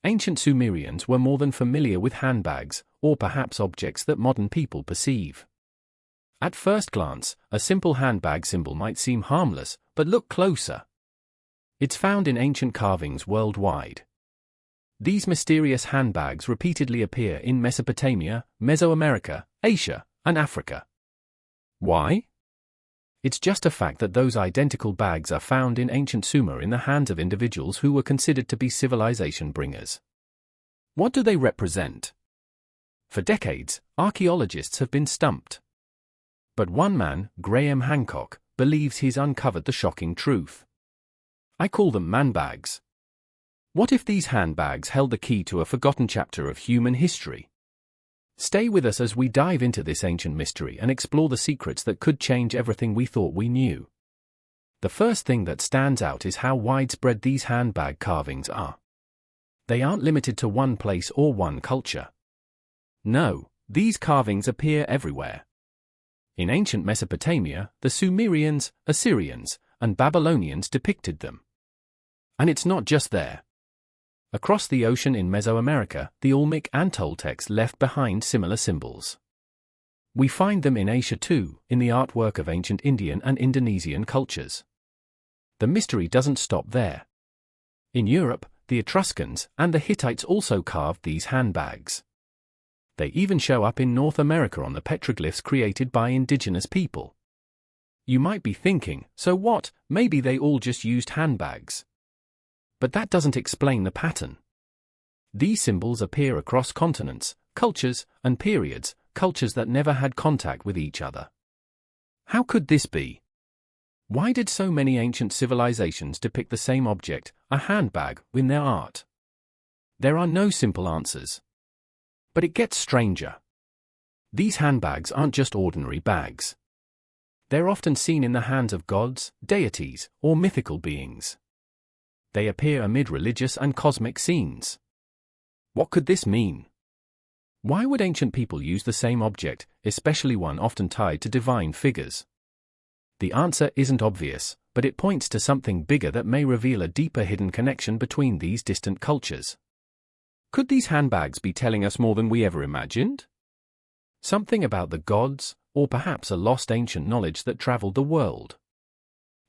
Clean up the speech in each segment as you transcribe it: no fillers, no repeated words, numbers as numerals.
Ancient Sumerians were more than familiar with handbags, or perhaps objects that modern people perceive. At first glance, a simple handbag symbol might seem harmless, but look closer. It's found in ancient carvings worldwide. These mysterious handbags repeatedly appear in Mesopotamia, Mesoamerica, Asia, and Africa. Why? It's just a fact that those identical bags are found in ancient Sumer in the hands of individuals who were considered to be civilization bringers. What do they represent? For decades, archaeologists have been stumped. But one man, Graham Hancock, believes he's uncovered the shocking truth. I call them manbags. What if these handbags held the key to a forgotten chapter of human history? Stay with us as we dive into this ancient mystery and explore the secrets that could change everything we thought we knew. The first thing that stands out is how widespread these handbag carvings are. They aren't limited to one place or one culture. No, these carvings appear everywhere. In ancient Mesopotamia, the Sumerians, Assyrians, and Babylonians depicted them. And it's not just there. Across the ocean in Mesoamerica, the Olmec and Toltecs left behind similar symbols. We find them in Asia too, in the artwork of ancient Indian and Indonesian cultures. The mystery doesn't stop there. In Europe, the Etruscans and the Hittites also carved these handbags. They even show up in North America on the petroglyphs created by indigenous people. You might be thinking, so what, maybe they all just used handbags. But that doesn't explain the pattern. These symbols appear across continents, cultures, and periods, cultures that never had contact with each other. How could this be? Why did so many ancient civilizations depict the same object, a handbag, in their art? There are no simple answers. But it gets stranger. These handbags aren't just ordinary bags. They're often seen in the hands of gods, deities, or mythical beings. They appear amid religious and cosmic scenes. What could this mean? Why would ancient people use the same object, especially one often tied to divine figures? The answer isn't obvious, but it points to something bigger that may reveal a deeper hidden connection between these distant cultures. Could these handbags be telling us more than we ever imagined? Something about the gods, or perhaps a lost ancient knowledge that traveled the world?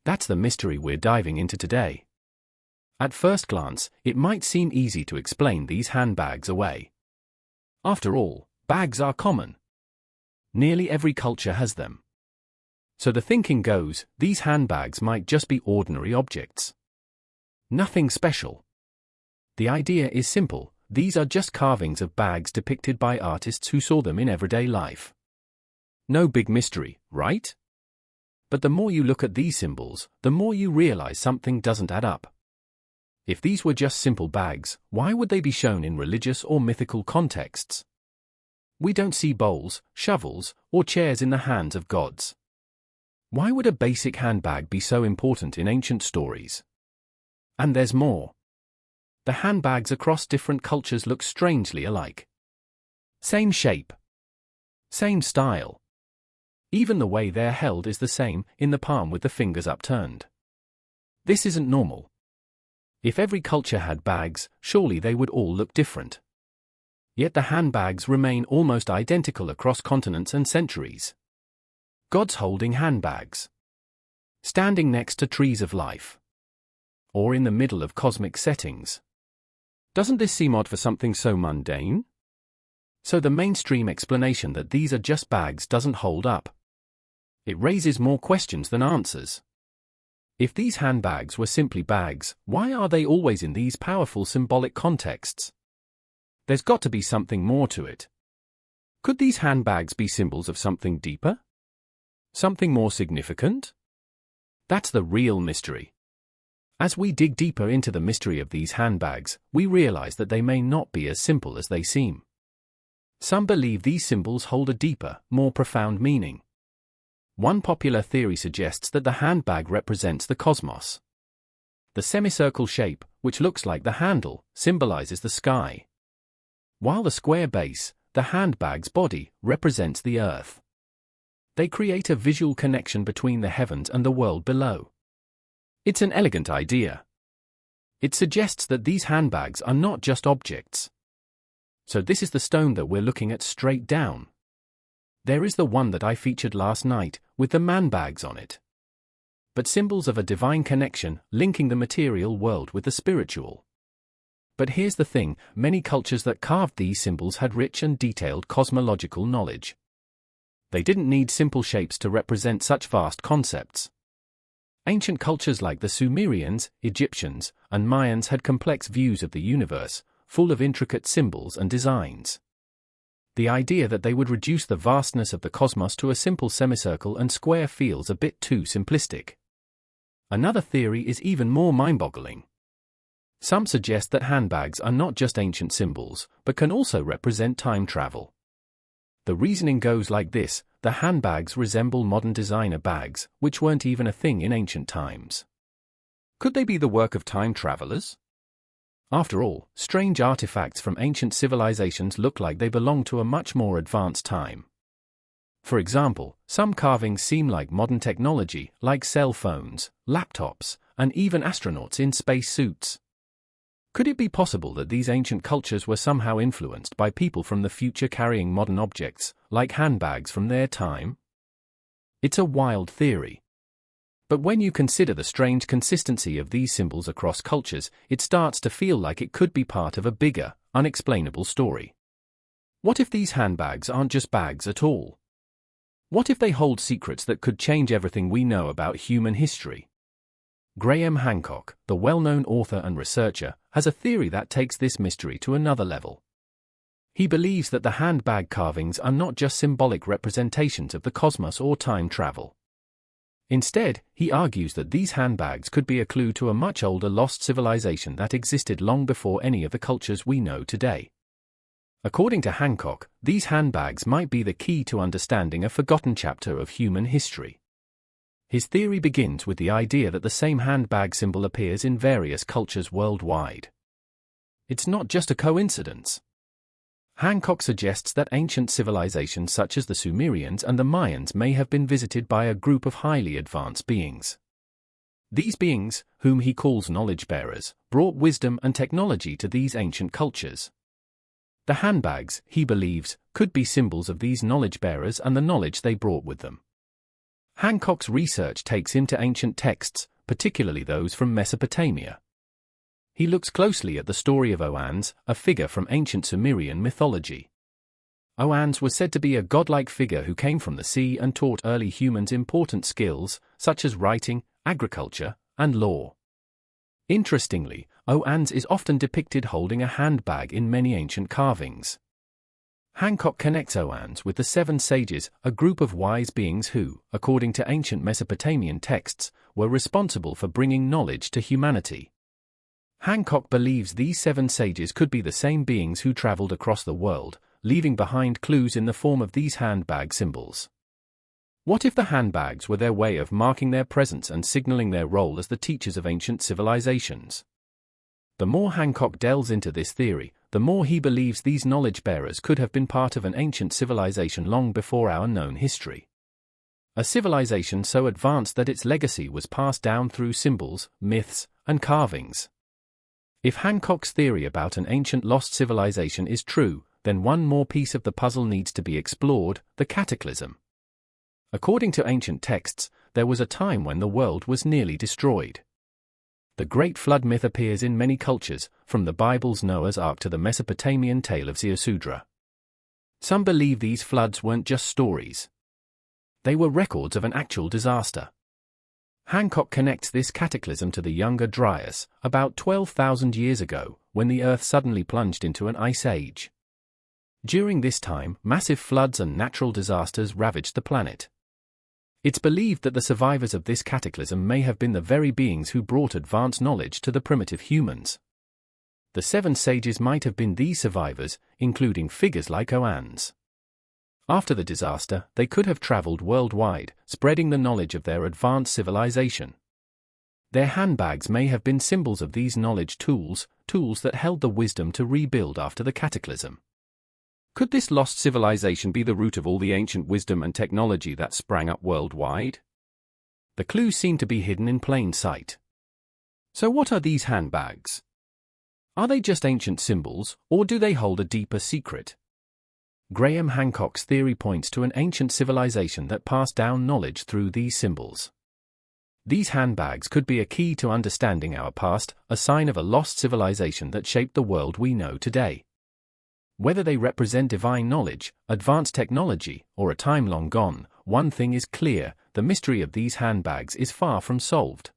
That's the mystery we're diving into today. At first glance, it might seem easy to explain these handbags away. After all, bags are common. Nearly every culture has them. So the thinking goes, these handbags might just be ordinary objects. Nothing special. The idea is simple, these are just carvings of bags depicted by artists who saw them in everyday life. No big mystery, right? But the more you look at these symbols, the more you realize something doesn't add up. If these were just simple bags, why would they be shown in religious or mythical contexts? We don't see bowls, shovels, or chairs in the hands of gods. Why would a basic handbag be so important in ancient stories? And there's more. The handbags across different cultures look strangely alike. Same shape. Same style. Even the way they're held is the same, in the palm with the fingers upturned. This isn't normal. If every culture had bags, surely they would all look different. Yet the handbags remain almost identical across continents and centuries. Gods holding handbags. Standing next to trees of life. Or in the middle of cosmic settings. Doesn't this seem odd for something so mundane? So the mainstream explanation that these are just bags doesn't hold up. It raises more questions than answers. If these handbags were simply bags, why are they always in these powerful symbolic contexts? There's got to be something more to it. Could these handbags be symbols of something deeper? Something more significant? That's the real mystery. As we dig deeper into the mystery of these handbags, we realize that they may not be as simple as they seem. Some believe these symbols hold a deeper, more profound meaning. One popular theory suggests that the handbag represents the cosmos. The semicircle shape, which looks like the handle, symbolizes the sky. While the square base, the handbag's body, represents the earth. They create a visual connection between the heavens and the world below. It's an elegant idea. It suggests that these handbags are not just objects. So this is the stone that we're looking at straight down. There is the one that I featured last night, with the man bags on it. But symbols of a divine connection, linking the material world with the spiritual. But here's the thing, many cultures that carved these symbols had rich and detailed cosmological knowledge. They didn't need simple shapes to represent such vast concepts. Ancient cultures like the Sumerians, Egyptians, and Mayans had complex views of the universe, full of intricate symbols and designs. The idea that they would reduce the vastness of the cosmos to a simple semicircle and square feels a bit too simplistic. Another theory is even more mind-boggling. Some suggest that handbags are not just ancient symbols, but can also represent time travel. The reasoning goes like this: the handbags resemble modern designer bags, which weren't even a thing in ancient times. Could they be the work of time travelers? After all, strange artifacts from ancient civilizations look like they belong to a much more advanced time. For example, some carvings seem like modern technology, like cell phones, laptops, and even astronauts in space suits. Could it be possible that these ancient cultures were somehow influenced by people from the future carrying modern objects, like handbags from their time? It's a wild theory. But when you consider the strange consistency of these symbols across cultures, it starts to feel like it could be part of a bigger, unexplainable story. What if these handbags aren't just bags at all? What if they hold secrets that could change everything we know about human history? Graham Hancock, the well-known author and researcher, has a theory that takes this mystery to another level. He believes that the handbag carvings are not just symbolic representations of the cosmos or time travel. Instead, he argues that these handbags could be a clue to a much older lost civilization that existed long before any of the cultures we know today. According to Hancock, these handbags might be the key to understanding a forgotten chapter of human history. His theory begins with the idea that the same handbag symbol appears in various cultures worldwide. It's not just a coincidence. Hancock suggests that ancient civilizations such as the Sumerians and the Mayans may have been visited by a group of highly advanced beings. These beings, whom he calls knowledge-bearers, brought wisdom and technology to these ancient cultures. The handbags, he believes, could be symbols of these knowledge-bearers and the knowledge they brought with them. Hancock's research takes him to ancient texts, particularly those from Mesopotamia. He looks closely at the story of Oannes, a figure from ancient Sumerian mythology. Oannes was said to be a godlike figure who came from the sea and taught early humans important skills, such as writing, agriculture, and law. Interestingly, Oannes is often depicted holding a handbag in many ancient carvings. Hancock connects Oannes with the seven sages, a group of wise beings who, according to ancient Mesopotamian texts, were responsible for bringing knowledge to humanity. Hancock believes these seven sages could be the same beings who traveled across the world, leaving behind clues in the form of these handbag symbols. What if the handbags were their way of marking their presence and signaling their role as the teachers of ancient civilizations? The more Hancock delves into this theory, the more he believes these knowledge-bearers could have been part of an ancient civilization long before our known history. A civilization so advanced that its legacy was passed down through symbols, myths, and carvings. If Hancock's theory about an ancient lost civilization is true, then one more piece of the puzzle needs to be explored: the cataclysm. According to ancient texts, there was a time when the world was nearly destroyed. The Great Flood myth appears in many cultures, from the Bible's Noah's Ark to the Mesopotamian tale of Ziusudra. Some believe these floods weren't just stories. They were records of an actual disaster. Hancock connects this cataclysm to the Younger Dryas, about 12,000 years ago, when the Earth suddenly plunged into an ice age. During this time, massive floods and natural disasters ravaged the planet. It's believed that the survivors of this cataclysm may have been the very beings who brought advanced knowledge to the primitive humans. The seven sages might have been these survivors, including figures like Oannes. After the disaster, they could have traveled worldwide, spreading the knowledge of their advanced civilization. Their handbags may have been symbols of these knowledge tools that held the wisdom to rebuild after the cataclysm. Could this lost civilization be the root of all the ancient wisdom and technology that sprang up worldwide? The clues seem to be hidden in plain sight. So what are these handbags? Are they just ancient symbols, or do they hold a deeper secret? Graham Hancock's theory points to an ancient civilization that passed down knowledge through these symbols. These handbags could be a key to understanding our past, a sign of a lost civilization that shaped the world we know today. Whether they represent divine knowledge, advanced technology, or a time long gone, one thing is clear: the mystery of these handbags is far from solved.